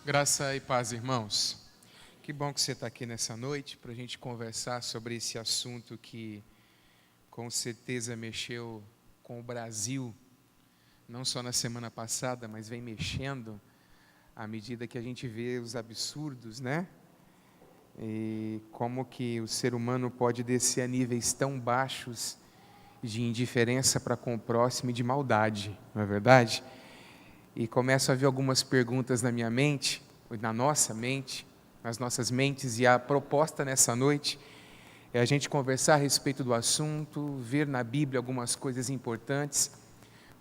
Graça e paz, irmãos. Que bom que você está aqui nessa noite para a gente conversar sobre esse assunto que com certeza mexeu com o Brasil, não só na semana passada, mas vem mexendo à medida que a gente vê os absurdos, né? E como que o ser humano pode descer a níveis tão baixos de indiferença para com o próximo e de maldade, não é verdade? E começo a ver algumas perguntas na minha mente, na nossa mente, nas nossas mentes, e a proposta nessa noite é a gente conversar a respeito do assunto, ver na Bíblia algumas coisas importantes,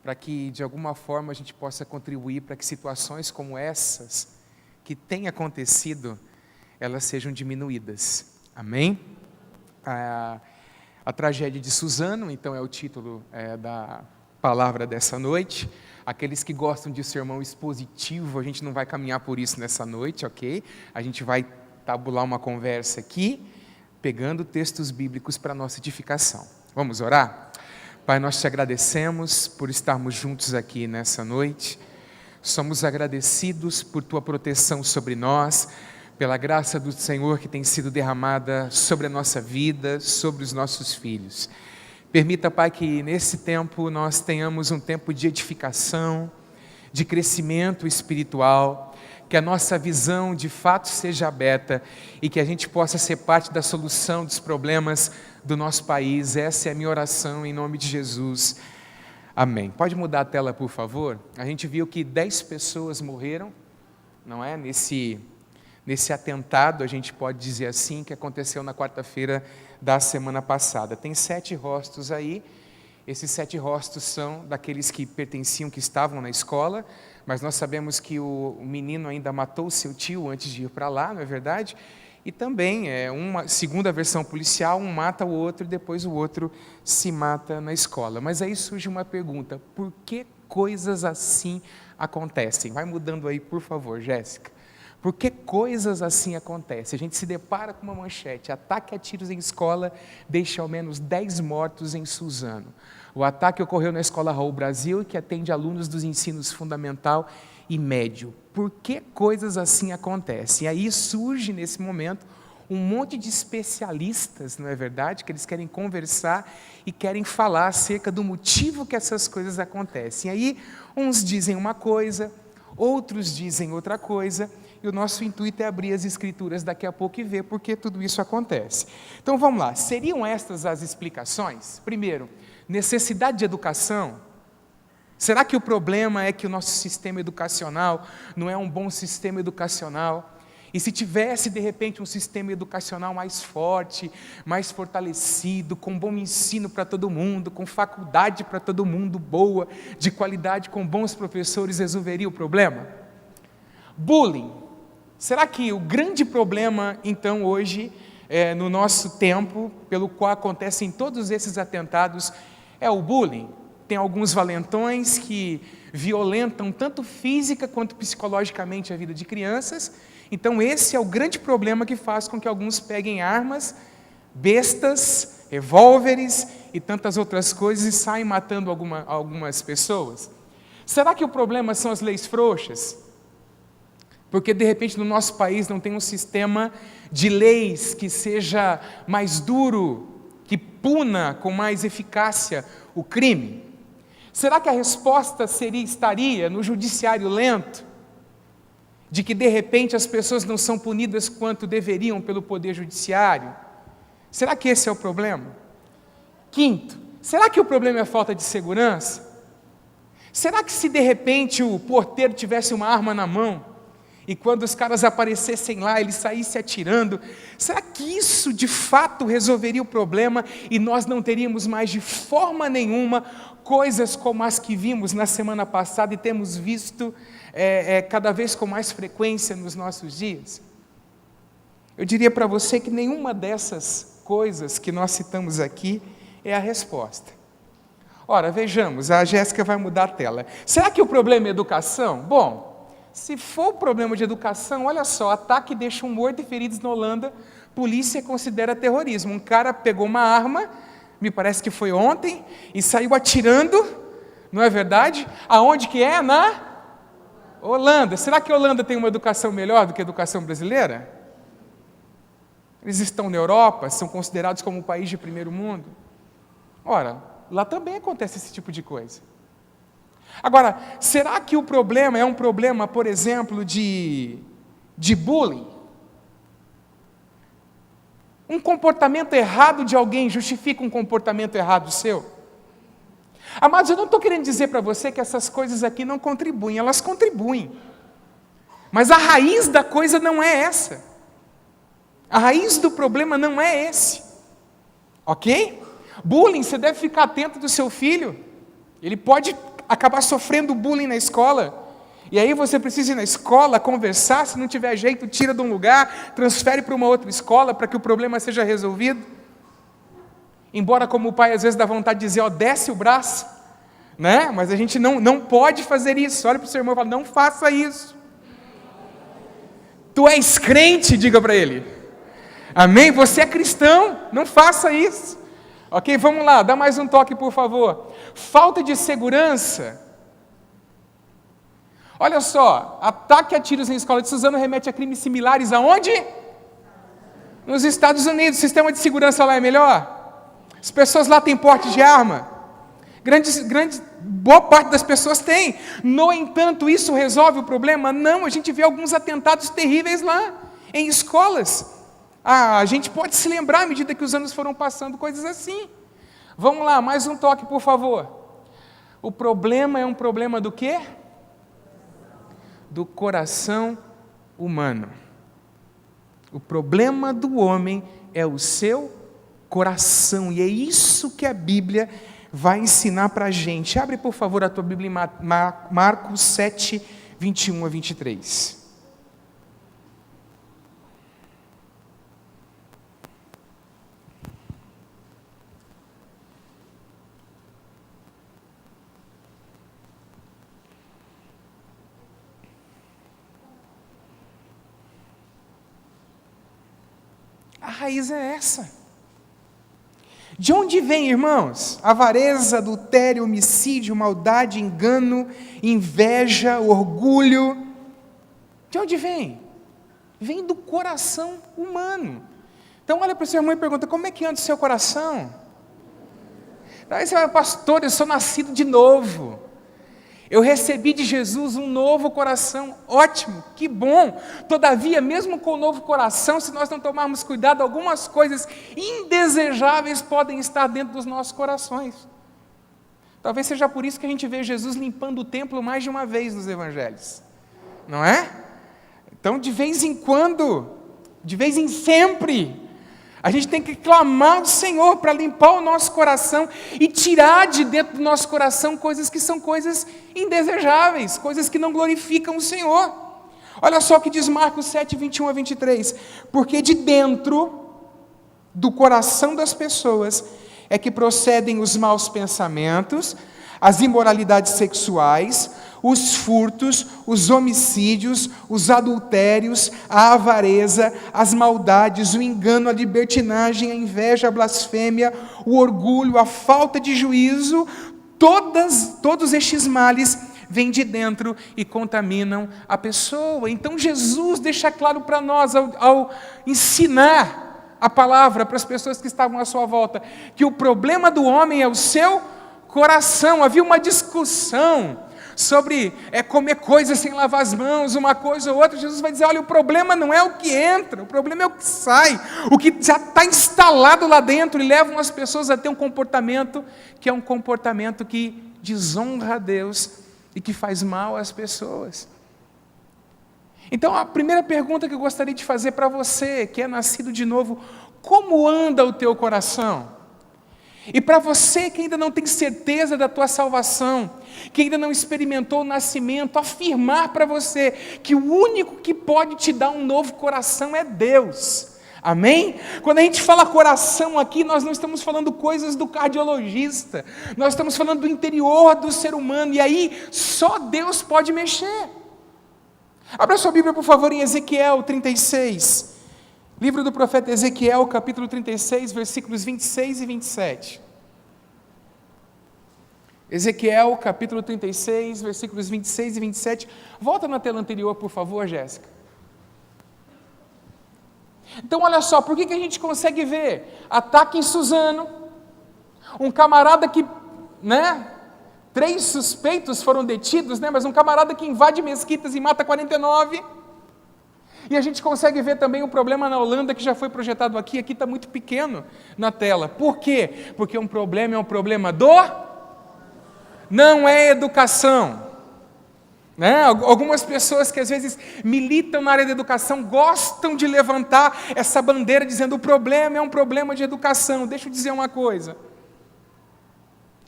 para que de alguma forma a gente possa contribuir para que situações como essas, que têm acontecido, elas sejam diminuídas. Amém? A tragédia de Suzano, então, é o título da palavra dessa noite. Aqueles que gostam de sermão expositivo, a gente não vai caminhar por isso nessa noite, ok? A gente vai tabular uma conversa aqui, pegando textos bíblicos para nossa edificação. Vamos orar? Pai, nós te agradecemos por estarmos juntos aqui nessa noite. Somos agradecidos por tua proteção sobre nós, pela graça do Senhor que tem sido derramada sobre a nossa vida, sobre os nossos filhos. Permita, Pai, que nesse tempo nós tenhamos um tempo de edificação, de crescimento espiritual, que a nossa visão de fato seja aberta e que a gente possa ser parte da solução dos problemas do nosso país. Essa é a minha oração em nome de Jesus. Amém. Pode mudar a tela, por favor? A gente viu que 10 pessoas morreram, não é? Nesse atentado, a gente pode dizer assim, que aconteceu na quarta-feira da semana passada. Tem 7 rostos aí. Esses 7 rostos são daqueles que pertenciam, que estavam na escola, mas nós sabemos que o menino ainda matou o seu tio antes de ir para lá, não é verdade? E também, segundo a versão policial, um mata o outro e depois o outro se mata na escola. Mas aí surge uma pergunta: por que coisas assim acontecem? Vai mudando aí, por favor, Jéssica. Por que coisas assim acontecem? A gente se depara com uma manchete: ataque a tiros em escola deixa ao menos 10 mortos em Suzano. O ataque ocorreu na Escola Raul Brasil, que atende alunos dos ensinos fundamental e médio. Por que coisas assim acontecem? E aí surge nesse momento um monte de especialistas, não é verdade? Que eles querem conversar e querem falar acerca do motivo que essas coisas acontecem. E aí uns dizem uma coisa, outros dizem outra coisa, e o nosso intuito é abrir as Escrituras daqui a pouco e ver por que tudo isso acontece. Então vamos lá, seriam estas as explicações? Primeiro, necessidade de educação. Será que o problema é que o nosso sistema educacional não é um bom sistema educacional? E se tivesse, de repente, um sistema educacional mais forte, mais fortalecido, com bom ensino para todo mundo, com faculdade para todo mundo boa, de qualidade, com bons professores, resolveria o problema? Bullying. Será que o grande problema, então, hoje, no nosso tempo, pelo qual acontecem todos esses atentados, é o bullying? Tem alguns valentões que violentam tanto física quanto psicologicamente a vida de crianças. Então esse é o grande problema que faz com que alguns peguem armas, bestas, revólveres e tantas outras coisas e saem matando algumas pessoas. Será que o problema são as leis frouxas? Porque de repente no nosso país não tem um sistema de leis que seja mais duro, que puna com mais eficácia o crime? Será que a resposta estaria no judiciário lento? De que de repente as pessoas não são punidas quanto deveriam pelo poder judiciário? Será que esse é o problema? Quinto, será que o problema é a falta de segurança? Será que se de repente o porteiro tivesse uma arma na mão, e quando os caras aparecessem lá, ele saísse atirando, será que isso de fato resolveria o problema e nós não teríamos mais de forma nenhuma coisas como as que vimos na semana passada e temos visto cada vez com mais frequência nos nossos dias? Eu diria para você que nenhuma dessas coisas que nós citamos aqui é a resposta. Ora, vejamos, a Jéssica vai mudar a tela. Será que o problema é educação? Bom, se for problema de educação, olha só, ataque deixa um morto e feridos na Holanda, polícia considera terrorismo. Um cara pegou uma arma, me parece que foi ontem, e saiu atirando, não é verdade? Aonde que é? Holanda, será que a Holanda tem uma educação melhor do que a educação brasileira? Eles estão na Europa, são considerados como um país de primeiro mundo. Ora, lá também acontece esse tipo de coisa. Agora, será que o problema é um problema, por exemplo, de bullying? Um comportamento errado de alguém justifica um comportamento errado seu? Amados, eu não estou querendo dizer para você que essas coisas aqui não contribuem, elas contribuem. Mas a raiz da coisa não é essa. A raiz do problema não é esse. Ok? Bullying, você deve ficar atento do seu filho. Ele pode acabar sofrendo bullying na escola. E aí você precisa ir na escola, conversar, se não tiver jeito, tira de um lugar, transfere para uma outra escola para que o problema seja resolvido. Embora como o pai às vezes dá vontade de dizer, ó, desce o braço, né? Mas a gente não pode fazer isso. Olha para o seu irmão e fala, não faça isso. Tu és crente, diga para ele. Amém? Você é cristão, não faça isso. Ok, vamos lá, dá mais um toque por favor. Falta de segurança. Olha só, ataque a tiros em escola de Suzano remete a crimes similares aonde? Nos Estados Unidos. O sistema de segurança lá é melhor? As pessoas lá têm porte de arma? Boa parte das pessoas tem. No entanto, isso resolve o problema? Não, a gente vê alguns atentados terríveis lá, em escolas. A gente pode se lembrar, à medida que os anos foram passando, coisas assim. Vamos lá, mais um toque, por favor. O problema é um problema do quê? Do coração humano. O problema do homem é o seu coração, e é isso que a Bíblia vai ensinar para a gente. Abre, por favor, a tua Bíblia em Marcos 7, 21 a 23. A raiz é essa. De onde vem, irmãos? Avareza, adultério, homicídio, maldade, engano, inveja, orgulho. De onde vem? Vem do coração humano. Então olha para o seu irmão e pergunta, como é que anda o seu coração? Aí você vai, pastor, eu sou nascido de novo. Eu recebi de Jesus um novo coração. Ótimo, que bom. Todavia, mesmo com o novo coração, se nós não tomarmos cuidado, algumas coisas indesejáveis podem estar dentro dos nossos corações. Talvez seja por isso que a gente vê Jesus limpando o templo mais de uma vez nos evangelhos. Não é? Então, de vez em quando, de vez em sempre, a gente tem que clamar ao Senhor para limpar o nosso coração e tirar de dentro do nosso coração coisas que são coisas indesejáveis, coisas que não glorificam o Senhor. Olha só o que diz Marcos 7, 21 a 23. Porque de dentro do coração das pessoas é que procedem os maus pensamentos, as imoralidades sexuais, os furtos, os homicídios, os adultérios, a avareza, as maldades, o engano, a libertinagem, a inveja, a blasfêmia, o orgulho, a falta de juízo. Todos estes males vêm de dentro e contaminam a pessoa. Então Jesus deixa claro para nós, ao ensinar a palavra para as pessoas que estavam à sua volta, que o problema do homem é o seu coração. Havia uma discussão sobre comer coisas sem lavar as mãos, uma coisa ou outra. Jesus vai dizer, olha, o problema não é o que entra, o problema é o que sai, o que já está instalado lá dentro, e levam as pessoas a ter um comportamento que é um comportamento que desonra a Deus e que faz mal às pessoas. Então a primeira pergunta que eu gostaria de fazer para você, que é nascido de novo, como anda o teu coração? E para você que ainda não tem certeza da tua salvação, que ainda não experimentou o nascimento, afirmar para você que o único que pode te dar um novo coração é Deus. Amém? Quando a gente fala coração aqui, nós não estamos falando coisas do cardiologista, nós estamos falando do interior do ser humano, e aí só Deus pode mexer. Abra sua Bíblia, por favor, em Ezequiel 36. Livro do profeta Ezequiel, capítulo 36, versículos 26 e 27. Ezequiel, capítulo 36, versículos 26 e 27. Volta na tela anterior, por favor, Jéssica. Então, olha só, por que a gente consegue ver ataque em Suzano, um camarada que, 3 suspeitos foram detidos, mas um camarada que invade mesquitas e mata 49, e a gente consegue ver também o problema na Holanda, que já foi projetado aqui está muito pequeno na tela. Por quê? Porque um problema é um problema não é educação. Algumas pessoas que às vezes militam na área da educação gostam de levantar essa bandeira dizendo o problema é um problema de educação. Deixa eu dizer uma coisa.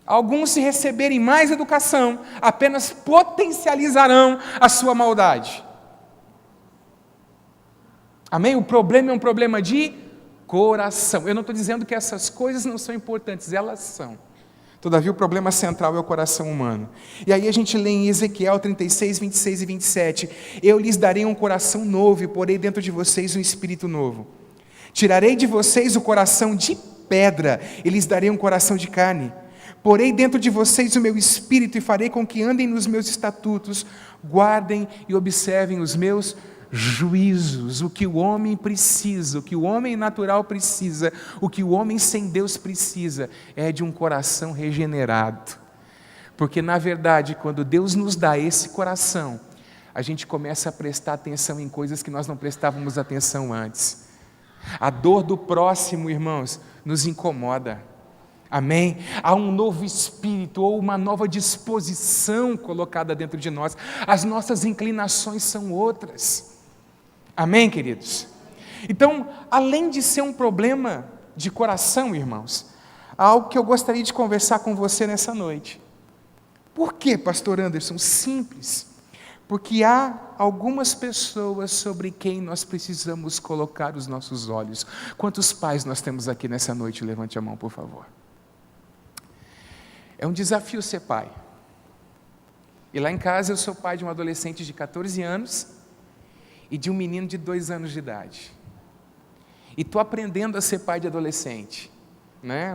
Alguns, se receberem mais educação, apenas potencializarão a sua maldade. Amém? O problema é um problema de coração. Eu não estou dizendo que essas coisas não são importantes, elas são. Todavia, o problema central é o coração humano. E aí a gente lê em Ezequiel 36, 26 e 27. Eu lhes darei um coração novo e porei dentro de vocês um espírito novo. Tirarei de vocês o coração de pedra e lhes darei um coração de carne. Porei dentro de vocês o meu espírito e farei com que andem nos meus estatutos, guardem e observem os meus juízos. O que o homem precisa, o que o homem natural precisa, o que o homem sem Deus precisa, é de um coração regenerado. Porque, na verdade, quando Deus nos dá esse coração, a gente começa a prestar atenção em coisas que nós não prestávamos atenção antes. A dor do próximo, irmãos, nos incomoda. Amém? Há um novo espírito ou uma nova disposição colocada dentro de nós. As nossas inclinações são outras. Amém, queridos? Então, além de ser um problema de coração, irmãos, há algo que eu gostaria de conversar com você nessa noite. Por quê, pastor Anderson? Simples. Porque há algumas pessoas sobre quem nós precisamos colocar os nossos olhos. Quantos pais nós temos aqui nessa noite? Levante a mão, por favor. É um desafio ser pai. E lá em casa eu sou pai de um adolescente de 14 anos e de um menino de 2 anos de idade. E estou aprendendo a ser pai de adolescente.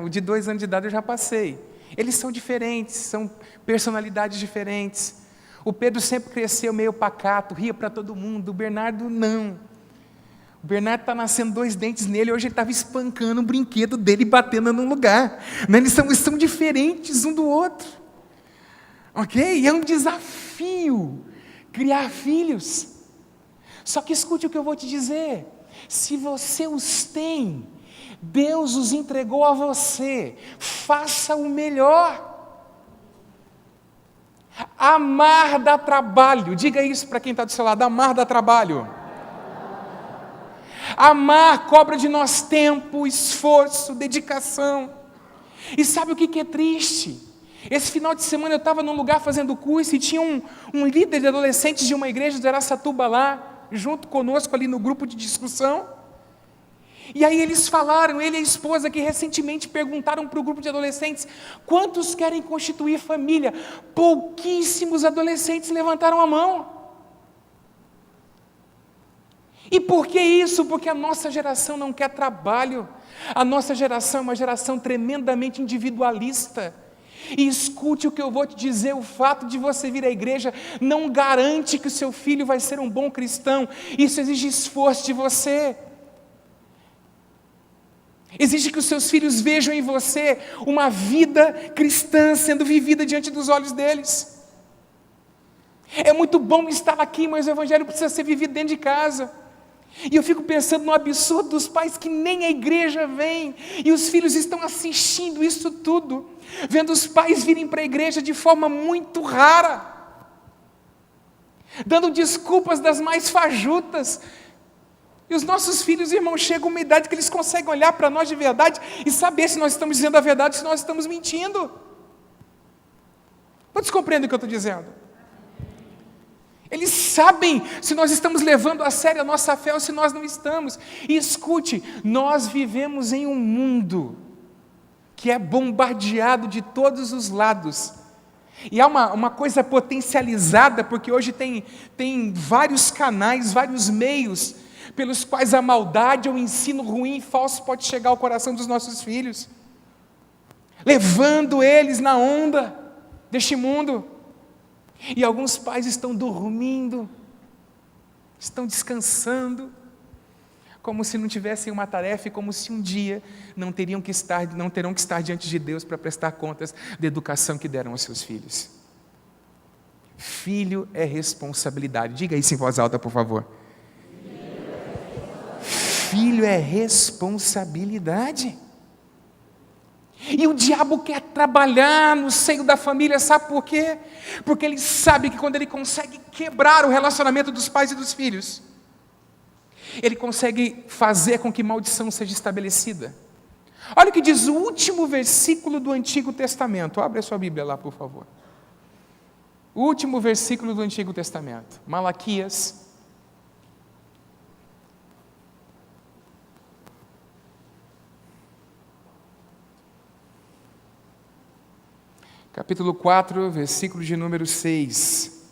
O de 2 anos de idade eu já passei. Eles são diferentes, são personalidades diferentes. O Pedro sempre cresceu meio pacato, ria para todo mundo. O Bernardo não. O Bernardo está nascendo 2 dentes nele, hoje ele estava espancando o brinquedo dele e batendo num lugar. Eles são diferentes um do outro. Ok? E é um desafio criar filhos. Só que escute o que eu vou te dizer. Se você os tem, Deus os entregou a você. Faça o melhor. Amar dá trabalho. Diga isso para quem está do seu lado. Amar dá trabalho. Amar cobra de nós tempo, esforço, dedicação. E sabe o que é triste? Esse final de semana eu estava num lugar fazendo curso e tinha um líder de adolescentes de uma igreja de Araçatuba lá, junto conosco ali no grupo de discussão. E aí eles falaram, ele e a esposa, que recentemente perguntaram para o grupo de adolescentes: quantos querem constituir família? Pouquíssimos adolescentes levantaram a mão. E por que isso? Porque a nossa geração não quer trabalho. A nossa geração é uma geração tremendamente individualista. E escute o que eu vou te dizer: o fato de você vir à igreja não garante que o seu filho vai ser um bom cristão. Isso exige esforço de você. Exige que os seus filhos vejam em você uma vida cristã sendo vivida diante dos olhos deles. É muito bom estar aqui, mas o evangelho precisa ser vivido dentro de casa. E eu fico pensando no absurdo dos pais que nem a igreja vêm, e os filhos estão assistindo isso tudo, vendo os pais virem para a igreja de forma muito rara, dando desculpas das mais fajutas. E os nossos filhos, irmãos, chegam a uma idade que eles conseguem olhar para nós de verdade e saber se nós estamos dizendo a verdade, se nós estamos mentindo. Todos compreendem o que eu estou dizendo? Eles sabem se nós estamos levando a sério a nossa fé ou se nós não estamos. E escute, nós vivemos em um mundo que é bombardeado de todos os lados. E há uma coisa potencializada, porque hoje tem vários canais, vários meios pelos quais a maldade ou o ensino ruim e falso pode chegar ao coração dos nossos filhos, levando eles na onda. deste mundo. E alguns pais estão dormindo, estão descansando, como se não tivessem uma tarefa e como se um dia não terão que estar diante de Deus para prestar contas da educação que deram aos seus filhos. Filho é responsabilidade. Diga isso em voz alta, por favor. Filho é responsabilidade. E o diabo quer trabalhar no seio da família, sabe por quê? Porque ele sabe que quando ele consegue quebrar o relacionamento dos pais e dos filhos, ele consegue fazer com que maldição seja estabelecida. Olha o que diz o último versículo do Antigo Testamento. Abre a sua Bíblia lá, por favor. O último versículo do Antigo Testamento, Malaquias. Capítulo 4, versículo de número 6.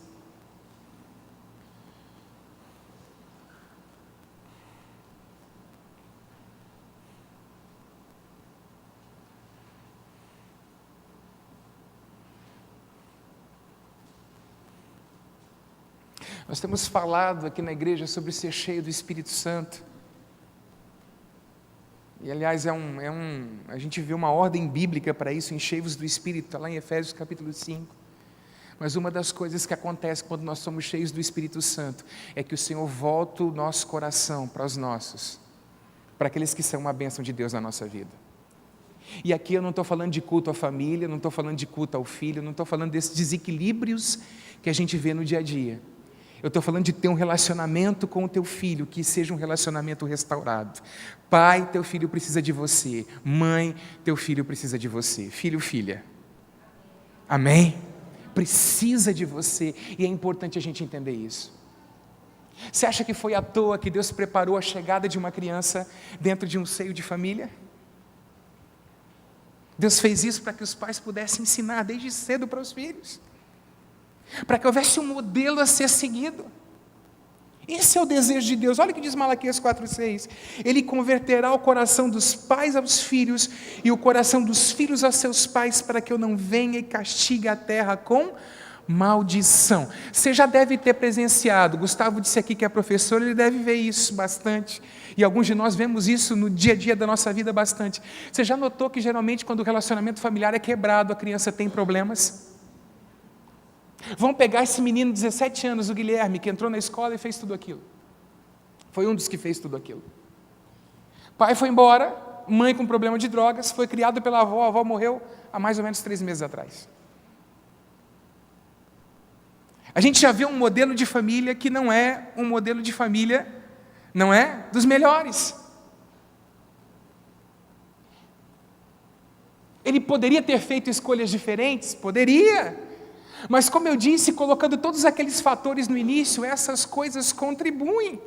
Nós temos falado aqui na igreja sobre ser cheio do Espírito Santo. E aliás, a gente vê uma ordem bíblica para isso, enchei-vos do Espírito, está lá em Efésios capítulo 5. Mas uma das coisas que acontece quando nós somos cheios do Espírito Santo é que o Senhor volta o nosso coração para os nossos, para aqueles que são uma bênção de Deus na nossa vida. E aqui eu não estou falando de culto à família, não estou falando de culto ao filho, não estou falando desses desequilíbrios que a gente vê no dia a dia. Eu estou falando de ter um relacionamento com o teu filho, que seja um relacionamento restaurado. Pai, teu filho precisa de você. Mãe, teu filho precisa de você. Filho, filha. Amém? Precisa de você, e é importante a gente entender isso. Você acha que foi à toa que Deus preparou a chegada de uma criança dentro de um seio de família? Deus fez isso para que os pais pudessem ensinar desde cedo para os filhos, para que houvesse um modelo a ser seguido. Esse é o desejo de Deus. Olha o que diz Malaquias 4,6. Ele converterá o coração dos pais aos filhos e o coração dos filhos aos seus pais, para que eu não venha e castigue a terra com maldição. Você já deve ter presenciado, Gustavo disse aqui que é professor, ele deve ver isso bastante, e alguns de nós vemos isso no dia a dia da nossa vida bastante. Você já notou que geralmente quando o relacionamento familiar é quebrado, a criança tem problemas? Vamos pegar esse menino de 17 anos, o Guilherme, que entrou na escola e fez tudo aquilo. Foi um dos que fez tudo aquilo. Pai foi embora, mãe com problema de drogas, foi criado pela avó, a avó morreu há mais ou menos 3 meses atrás. A gente já vê um modelo de família que não é um modelo de família, não é dos melhores. Ele poderia ter feito escolhas diferentes? Poderia. Mas como eu disse, colocando todos aqueles fatores no início, essas coisas contribuem.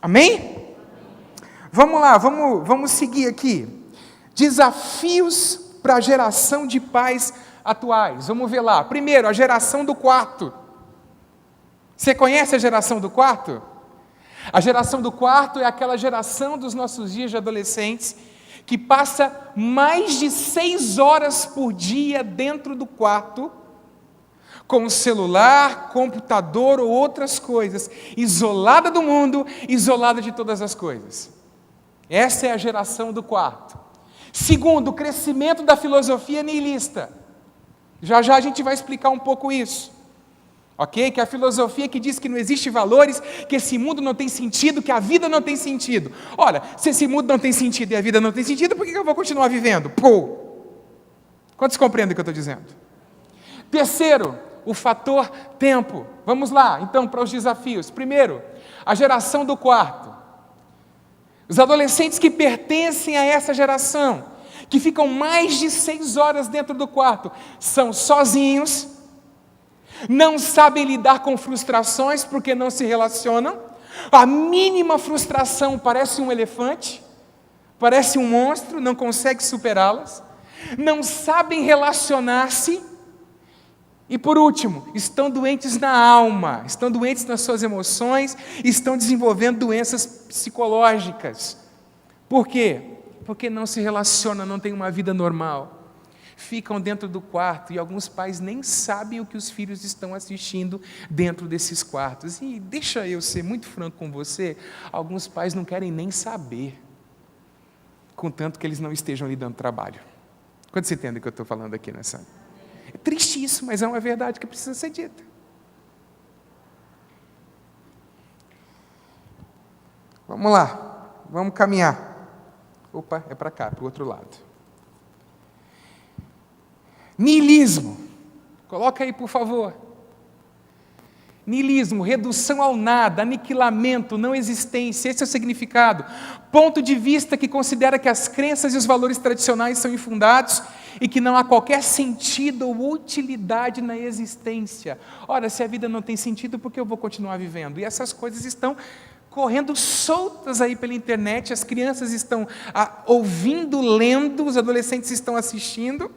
Amém? Vamos lá, vamos seguir aqui. Desafios para a geração de pais atuais. Vamos ver lá. Primeiro, a geração do quarto. Você conhece a geração do quarto? A geração do quarto é aquela geração dos nossos dias de adolescentes que passa mais de 6 horas por dia dentro do quarto, com celular, computador ou outras coisas, isolada do mundo, isolada de todas as coisas. Essa é a geração do quarto. Segundo, o crescimento da filosofia nihilista. Já já a gente vai explicar um pouco isso. Ok? Que a filosofia que diz que não existe valores, que esse mundo não tem sentido, que a vida não tem sentido. Ora, se esse mundo não tem sentido e a vida não tem sentido, por que eu vou continuar vivendo? Pô! Quantos compreendem o que eu estou dizendo? Terceiro, o fator tempo. Vamos lá, então, para os desafios. Primeiro, a geração do quarto. Os adolescentes que pertencem a essa geração, que ficam mais de 6 horas dentro do quarto, são sozinhos, não sabem lidar com frustrações porque não se relacionam. A mínima frustração parece um elefante, parece um monstro, não consegue superá-las. Não sabem relacionar-se. E por último, estão doentes na alma, estão doentes nas suas emoções, estão desenvolvendo doenças psicológicas. Por quê? Porque não se relaciona, não tem uma vida normal. ficam dentro do quarto, e alguns pais nem sabem o que os filhos estão assistindo dentro desses quartos. E deixa eu ser muito franco com você, alguns pais não querem nem saber, contanto que eles não estejam lhe dando trabalho. Quando você entende o que eu estou falando aqui nessa? É triste isso, mas é uma verdade que precisa ser dita. Vamos lá, vamos caminhar. Opa, é para cá, para o outro lado. Niilismo. Coloca aí, por favor. Niilismo, redução ao nada, aniquilamento, não existência, esse é o significado. Ponto de vista que considera que as crenças e os valores tradicionais são infundados e que não há qualquer sentido ou utilidade na existência. Ora, se a vida não tem sentido, por que eu vou continuar vivendo? E essas coisas estão correndo soltas aí pela internet, as crianças estão ouvindo, lendo, os adolescentes estão assistindo,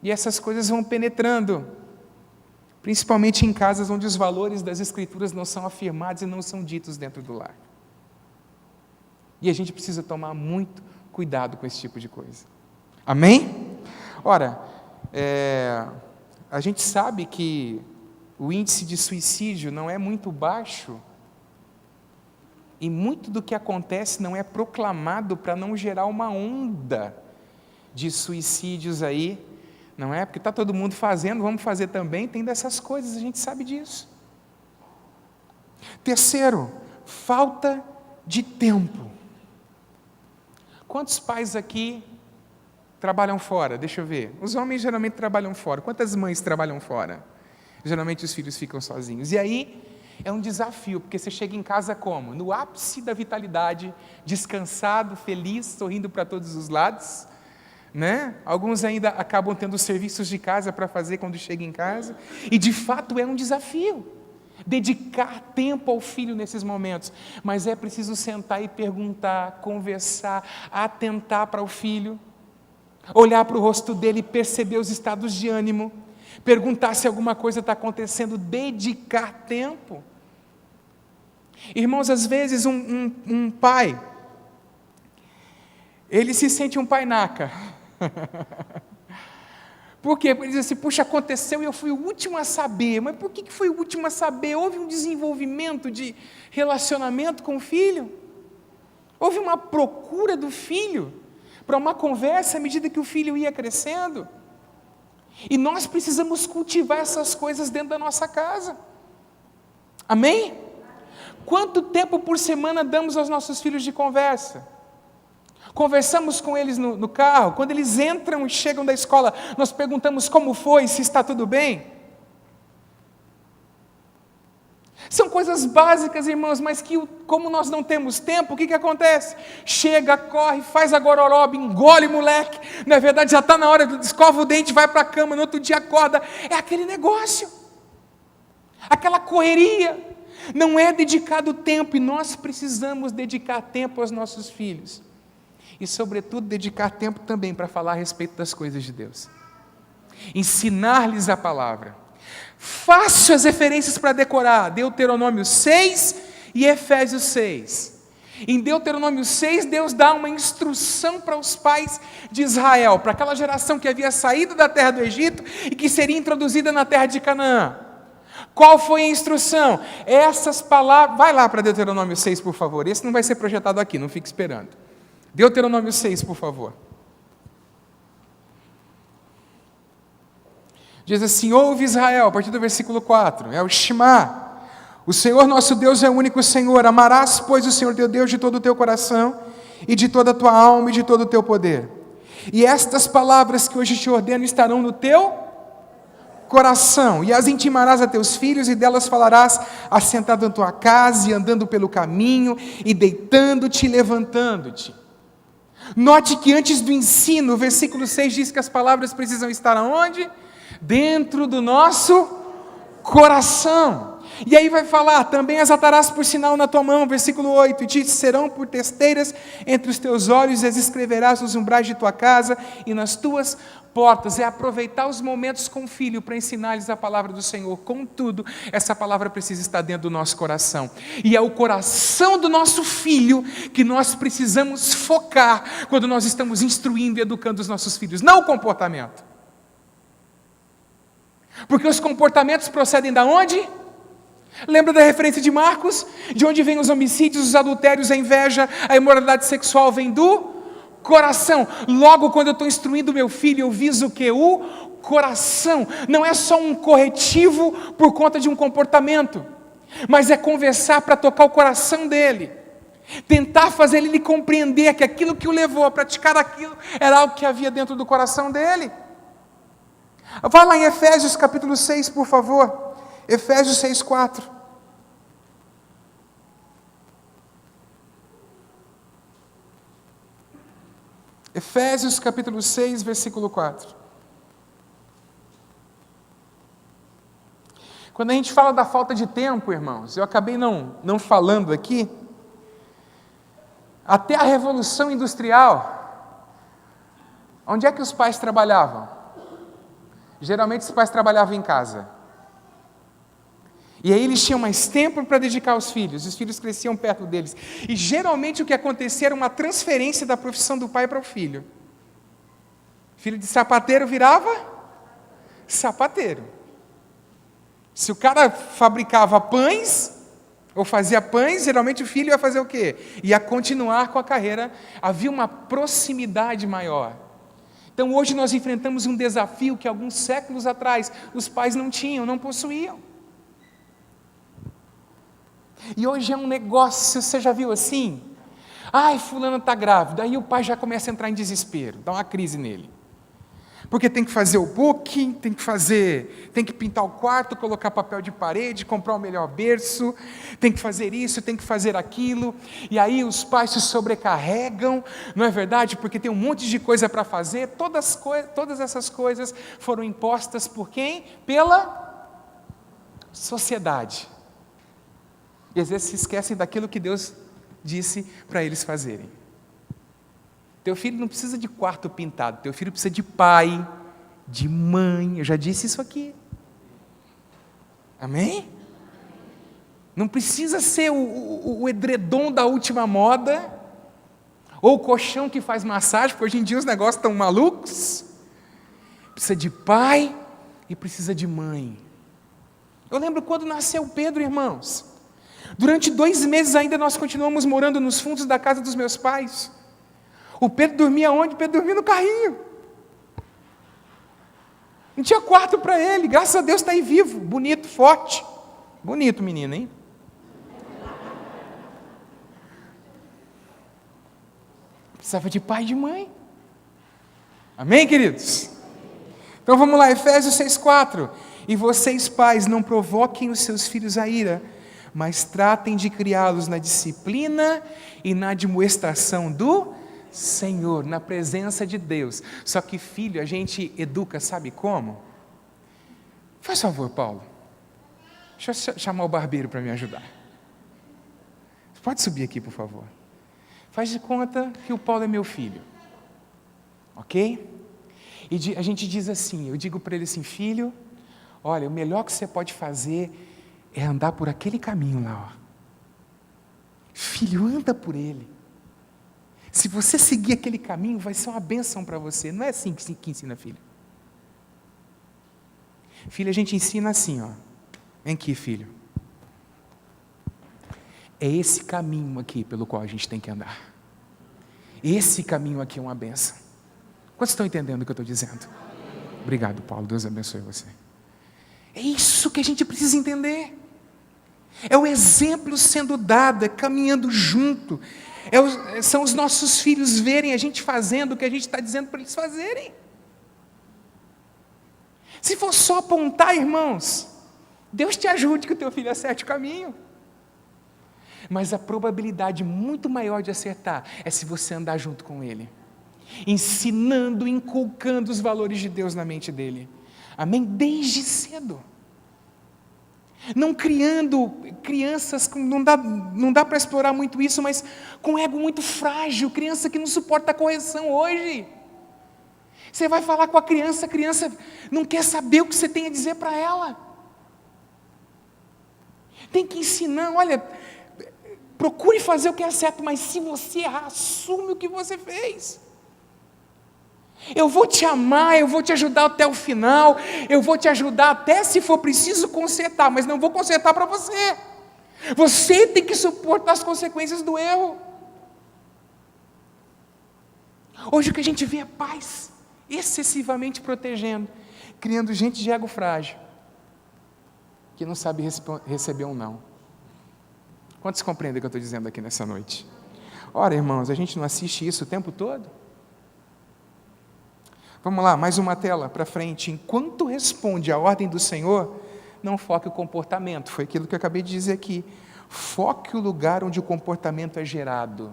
e essas coisas vão penetrando, principalmente em casas onde os valores das Escrituras não são afirmados e não são ditos dentro do lar. E a gente precisa tomar muito cuidado com esse tipo de coisa. Amém? Ora, a gente sabe que o índice de suicídio não é muito baixo, e muito do que acontece não é proclamado para não gerar uma onda de suicídios aí, não é? Porque está todo mundo fazendo, vamos fazer também, tem dessas coisas, a gente sabe disso. Terceiro, falta de tempo. Quantos pais aqui trabalham fora? Deixa eu ver. Os homens geralmente trabalham fora. Quantas mães trabalham fora? Geralmente os filhos ficam sozinhos. E aí é um desafio, porque você chega em casa como? No ápice da vitalidade, descansado, feliz, sorrindo para todos os lados, né? Alguns ainda acabam tendo serviços de casa para fazer quando chega em casa. E de fato é um desafio dedicar tempo ao filho nesses momentos. Mas é preciso sentar e perguntar, conversar, atentar para o filho, olhar para o rosto dele e perceber os estados de ânimo, perguntar se alguma coisa está acontecendo, dedicar tempo. Irmãos, às vezes um pai, ele se sente um pai-naca. Por quê? Porque ele diz assim, puxa, aconteceu e eu fui o último a saber. Mas por que foi o último a saber? Houve um desenvolvimento de relacionamento com o filho? Houve uma procura do filho para uma conversa à medida que o filho ia crescendo? E nós precisamos cultivar essas coisas dentro da nossa casa. Amém? Quanto tempo por semana damos aos nossos filhos de conversa? Conversamos com eles no carro, quando eles entram e chegam da escola, nós perguntamos como foi, se está tudo bem. São coisas básicas, irmãos, mas que como nós não temos tempo, o que acontece? Chega, corre, faz a gororoba, engole o moleque, na verdade já está na hora, escova o dente, vai para a cama, no outro dia acorda, é aquele negócio, aquela correria, não é dedicado tempo, e nós precisamos dedicar tempo aos nossos filhos. E, sobretudo, dedicar tempo também para falar a respeito das coisas de Deus. Ensinar-lhes a palavra. Fácil as referências para decorar. Deuteronômio 6 e Efésios 6. Em Deuteronômio 6, Deus dá uma instrução para os pais de Israel, para aquela geração que havia saído da terra do Egito e que seria introduzida na terra de Canaã. Qual foi a instrução? Essas palavras... Vai lá para Deuteronômio 6, por favor. Esse não vai ser projetado aqui, não fique esperando. Deuteronômio 6, por favor. Diz assim, ouve Israel, a partir do versículo 4, é o Shema. O Senhor nosso Deus é o único Senhor, amarás, pois, o Senhor teu Deus de todo o teu coração, e de toda a tua alma, e de todo o teu poder. E estas palavras que hoje te ordeno estarão no teu coração, e as intimarás a teus filhos, e delas falarás assentado na tua casa, e andando pelo caminho, e deitando-te e levantando-te. Note que antes do ensino, o versículo 6 diz que as palavras precisam estar aonde? Dentro do nosso coração. E aí vai falar, também as atarás por sinal na tua mão, versículo 8, e te serão por testeiras entre os teus olhos, e as escreverás nos umbrais de tua casa e nas tuas portas, é aproveitar os momentos com o filho para ensinar-lhes a palavra do Senhor. Contudo, essa palavra precisa estar dentro do nosso coração. E é o coração do nosso filho que nós precisamos focar quando nós estamos instruindo e educando os nossos filhos, não o comportamento. Porque os comportamentos procedem da onde? Lembra da referência de Marcos? De onde vêm os homicídios, os adultérios, a inveja, a imoralidade sexual vem do coração. Logo, quando eu estou instruindo meu filho, eu viso o quê? O coração. Não é só um corretivo por conta de um comportamento, mas é conversar para tocar o coração dele. Tentar fazer ele compreender que aquilo que o levou a praticar aquilo era algo que havia dentro do coração dele. Vai lá em Efésios capítulo 6, por favor. Efésios 6:4. Efésios capítulo 6, versículo 4. Quando a gente fala da falta de tempo, irmãos, eu acabei não falando aqui, até a Revolução Industrial, onde é que os pais trabalhavam? Geralmente os pais trabalhavam em casa. E aí eles tinham mais tempo para dedicar aos filhos, os filhos cresciam perto deles. E geralmente o que acontecia era uma transferência da profissão do pai para o filho. Filho de sapateiro virava sapateiro. Se o cara fabricava pães, ou fazia pães, geralmente o filho ia fazer o quê? Ia continuar com a carreira, havia uma proximidade maior. Então hoje nós enfrentamos um desafio que alguns séculos atrás os pais não tinham, não possuíam. E hoje é um negócio, você já viu assim? Ai, fulano está grávida, aí o pai já começa a entrar em desespero, dá uma crise nele. Porque tem que fazer o booking, tem que pintar o quarto, colocar papel de parede, comprar o melhor berço, tem que fazer isso, tem que fazer aquilo, e aí os pais se sobrecarregam, não é verdade? Porque tem um monte de coisa para fazer, todas essas coisas foram impostas por quem? Pela sociedade. E às vezes se esquecem daquilo que Deus disse para eles fazerem. Teu filho não precisa de quarto pintado, teu filho precisa de pai, de mãe, eu já disse isso aqui. Amém? Não precisa ser o edredom da última moda, ou o colchão que faz massagem, porque hoje em dia os negócios estão malucos. Precisa de pai e precisa de mãe. Eu lembro quando nasceu Pedro, irmãos. Durante 2 meses ainda nós continuamos morando nos fundos da casa dos meus pais. O Pedro dormia onde? O Pedro dormia no carrinho. Não tinha quarto para ele, graças a Deus está aí vivo, bonito, forte. Bonito menino, hein? Precisava de pai e de mãe. Amém, queridos? Então vamos lá, Efésios 6:4. E vocês, pais, não provoquem os seus filhos à ira, mas tratem de criá-los na disciplina e na admoestação do Senhor, na presença de Deus. Só que filho, a gente educa, sabe como? Faz favor, Paulo. Deixa eu chamar o barbeiro para me ajudar. Pode subir aqui, por favor. Faz de conta que o Paulo é meu filho. Ok? E a gente diz assim, eu digo para ele assim, filho, olha, o melhor que você pode fazer é andar por aquele caminho lá, ó. Filho, anda por ele. Se você seguir aquele caminho, vai ser uma bênção para você. Não é assim que ensina, filho. Filho, a gente ensina assim, ó. Vem aqui, filho. É esse caminho aqui pelo qual a gente tem que andar. Esse caminho aqui é uma bênção. Quantos estão entendendo o que eu estou dizendo? Obrigado, Paulo. Deus abençoe você. É isso que a gente precisa entender. É o exemplo sendo dado, é caminhando junto. São os nossos filhos verem a gente fazendo o que a gente está dizendo para eles fazerem. Se for só apontar, irmãos, Deus te ajude que o teu filho acerte o caminho. Mas a probabilidade muito maior de acertar é se você andar junto com ele, ensinando, inculcando os valores de Deus na mente dele. Amém? Desde cedo. Não criando crianças, não dá para explorar muito isso, mas com ego muito frágil, criança que não suporta a correção hoje. Você vai falar com a criança não quer saber o que você tem a dizer para ela. Tem que ensinar, olha, procure fazer o que é certo, mas se você errar, assume o que você fez. Eu vou te amar, eu vou te ajudar até o final, eu vou te ajudar até se for preciso consertar, mas não vou consertar para você. Você tem que suportar as consequências do erro. Hoje o que a gente vê é pais excessivamente protegendo, criando gente de ego frágil, que não sabe receber um não. Quantos compreendem o que eu estou dizendo aqui nessa noite? Ora, irmãos, a gente não assiste isso o tempo todo? Vamos lá, mais uma tela para frente. Enquanto responde à ordem do Senhor, não foque o comportamento. Foi aquilo que eu acabei de dizer aqui. Foque o lugar onde o comportamento é gerado.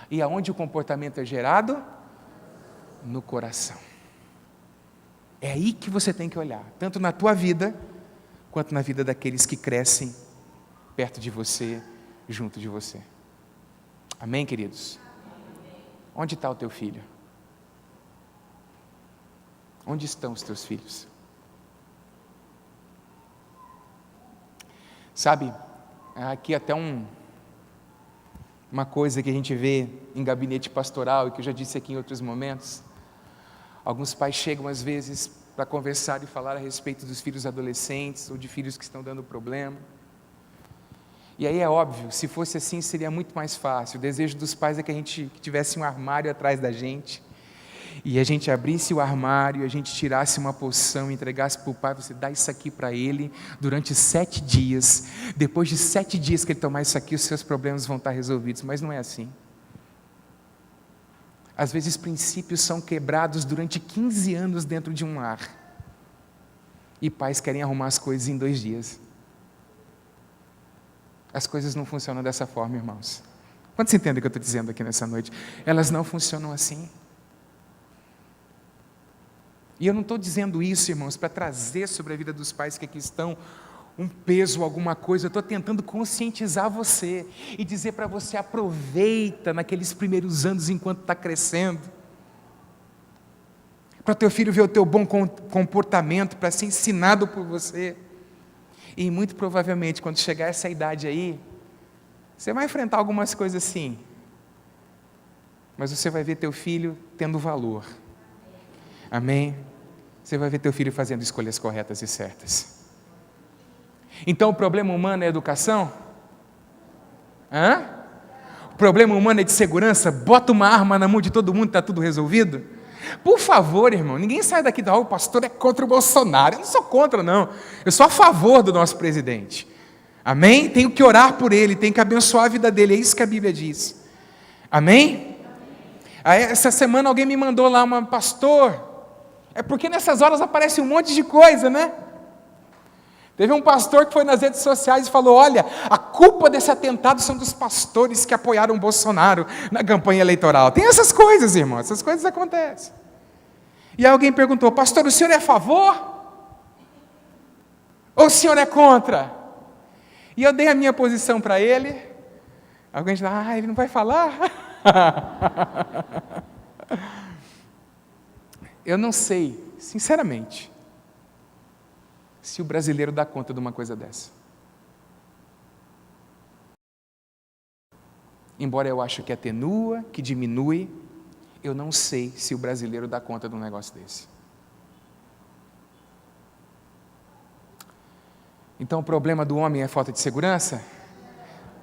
E aonde o comportamento é gerado? No coração. É aí que você tem que olhar, tanto na tua vida, quanto na vida daqueles que crescem perto de você, junto de você. Amém, queridos? Onde está o teu filho? Onde estão os teus filhos? Sabe, aqui até uma coisa que a gente vê em gabinete pastoral e que eu já disse aqui em outros momentos. Alguns pais chegam às vezes para conversar e falar a respeito dos filhos adolescentes ou de filhos que estão dando problema. E aí é óbvio, se fosse assim seria muito mais fácil. O desejo dos pais é que a gente tivesse um armário atrás da gente e a gente abrisse o armário, a gente tirasse uma poção e entregasse para o pai, você dá isso aqui para ele durante 7 dias. Depois de 7 dias que ele tomar isso aqui, os seus problemas vão estar resolvidos. Mas não é assim. Às vezes princípios são quebrados durante 15 anos dentro de um lar. E pais querem arrumar as coisas em 2 dias. As coisas não funcionam dessa forma, irmãos. Quantos entendem o que eu estou dizendo aqui nessa noite? Elas não funcionam assim. E eu não estou dizendo isso, irmãos, para trazer sobre a vida dos pais que aqui estão um peso, alguma coisa. Eu estou tentando conscientizar você e dizer para você, aproveita naqueles primeiros anos enquanto está crescendo. Para teu filho ver o teu bom comportamento, para ser ensinado por você. E muito provavelmente, quando chegar essa idade aí, você vai enfrentar algumas coisas assim. Mas você vai ver teu filho tendo valor. Amém? Você vai ver teu filho fazendo escolhas corretas e certas. Então o problema humano é educação? O problema humano é de segurança? Bota uma arma na mão de todo mundo e está tudo resolvido? Por favor, irmão, ninguém sai daqui o pastor é contra o Bolsonaro. Eu não sou contra, não. Eu sou a favor do nosso presidente. Amém? Tenho que orar por ele, tenho que abençoar a vida dele. É isso que a Bíblia diz. Amém? Aí, essa semana alguém me mandou lá pastor. É porque nessas horas aparece um monte de coisa, né? Teve um pastor que foi nas redes sociais e falou, olha, a culpa desse atentado são dos pastores que apoiaram o Bolsonaro na campanha eleitoral. Tem essas coisas, irmão, essas coisas acontecem. E aí alguém perguntou, pastor, o senhor é a favor? Ou o senhor é contra? E eu dei a minha posição para ele. Alguém disse, ele não vai falar? Eu não sei, sinceramente, se o brasileiro dá conta de uma coisa dessa. Embora eu acho que atenua, que diminui, eu não sei se o brasileiro dá conta de um negócio desse. Então o problema do homem é falta de segurança?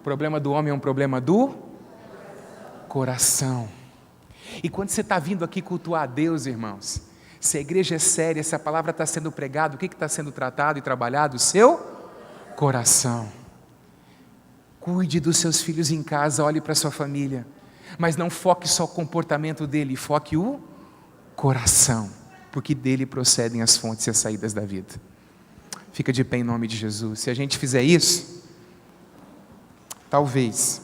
O problema do homem é um problema do coração. E quando você está vindo aqui cultuar a Deus, irmãos, se a igreja é séria, se a palavra está sendo pregada, o que está sendo tratado e trabalhado? O seu coração. Cuide dos seus filhos em casa, olhe para a sua família, mas não foque só o comportamento dele, foque o coração, porque dele procedem as fontes e as saídas da vida. Fica de pé em nome de Jesus. Se a gente fizer isso, talvez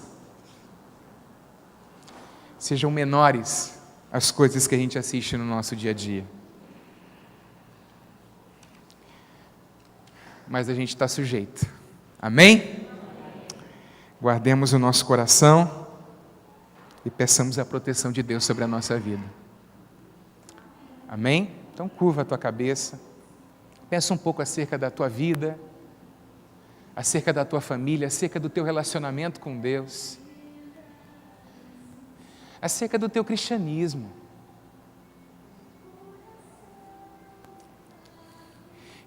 sejam menores as coisas que a gente assiste no nosso dia a dia. Mas a gente está sujeito. Amém? Guardemos o nosso coração e peçamos a proteção de Deus sobre a nossa vida. Amém? Então curva a tua cabeça, pensa um pouco acerca da tua vida, acerca da tua família, acerca do teu relacionamento com Deus, acerca do teu cristianismo.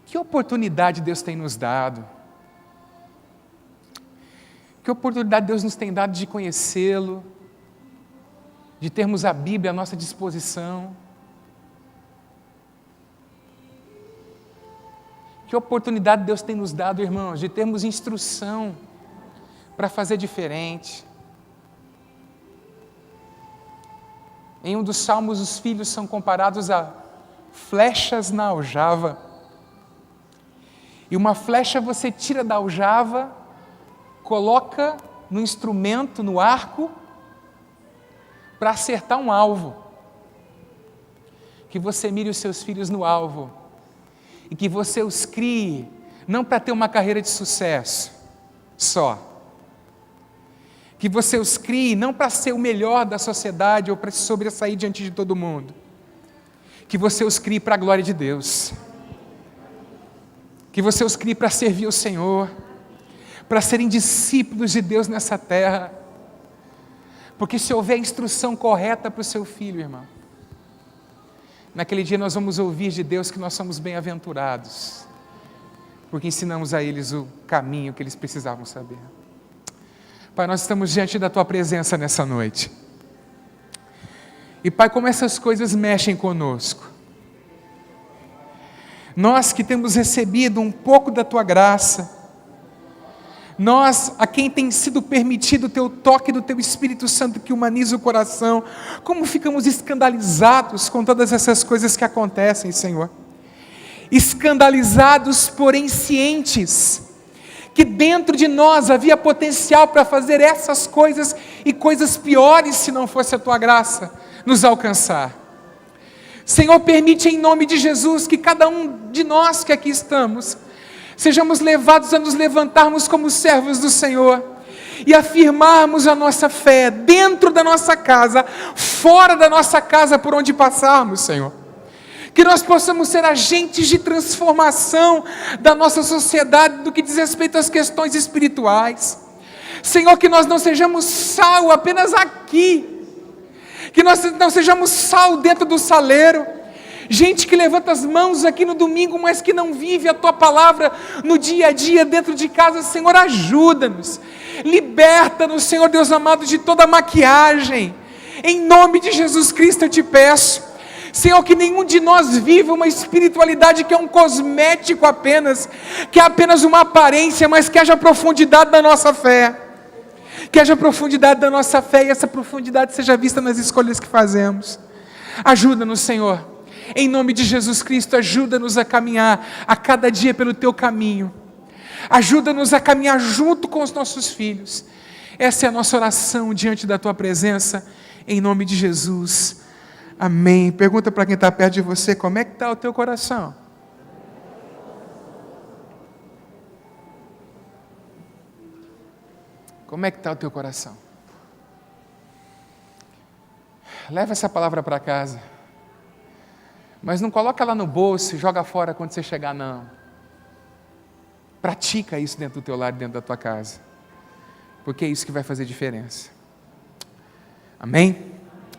Que oportunidade Deus tem nos dado? Que oportunidade Deus nos tem dado de conhecê-lo, de termos a Bíblia à nossa disposição? Que oportunidade Deus tem nos dado, irmãos, de termos instrução para fazer diferente? Em um dos salmos, os filhos são comparados a flechas na aljava. E uma flecha você tira da aljava, coloca no instrumento, no arco, para acertar um alvo. Que você mire os seus filhos no alvo. E que você os crie, não para ter uma carreira de sucesso só. Que você os crie, não para ser o melhor da sociedade ou para se sobressair diante de todo mundo. Que você os crie para a glória de Deus. Que você os crie para servir o Senhor, para serem discípulos de Deus nessa terra. Porque se houver instrução correta para o seu filho, irmão, naquele dia nós vamos ouvir de Deus que nós somos bem-aventurados, porque ensinamos a eles o caminho que eles precisavam saber. Pai, nós estamos diante da Tua presença nessa noite. E Pai, como essas coisas mexem conosco. Nós que temos recebido um pouco da Tua graça, nós a quem tem sido permitido o Teu toque do Teu Espírito Santo que humaniza o coração, como ficamos escandalizados com todas essas coisas que acontecem, Senhor. Escandalizados, porém cientes, que dentro de nós havia potencial para fazer essas coisas e coisas piores se não fosse a Tua graça nos alcançar. Senhor, permite em nome de Jesus que cada um de nós que aqui estamos, sejamos levados a nos levantarmos como servos do Senhor e afirmarmos a nossa fé dentro da nossa casa, fora da nossa casa por onde passarmos, Senhor. Que nós possamos ser agentes de transformação da nossa sociedade do que diz respeito às questões espirituais. Senhor, que nós não sejamos sal apenas aqui, que nós não sejamos sal dentro do saleiro, gente que levanta as mãos aqui no domingo, mas que não vive a Tua palavra no dia a dia dentro de casa. Senhor, ajuda-nos, liberta-nos, Senhor Deus amado, de toda maquiagem, em nome de Jesus Cristo eu te peço, Senhor, que nenhum de nós viva uma espiritualidade que é um cosmético apenas, que é apenas uma aparência, mas que haja profundidade da nossa fé, que haja profundidade da nossa fé, e essa profundidade seja vista nas escolhas que fazemos. Ajuda-nos, Senhor, em nome de Jesus Cristo, ajuda-nos a caminhar a cada dia pelo Teu caminho, ajuda-nos a caminhar junto com os nossos filhos. Essa é a nossa oração diante da Tua presença, em nome de Jesus, amém. Pergunta para quem está perto de você, como é que está o teu coração? Como é que está o teu coração? Leva essa palavra para casa, mas não coloca ela no bolso e joga fora quando você chegar, não. Pratica isso dentro do teu lar, dentro da tua casa, porque é isso que vai fazer diferença. Amém?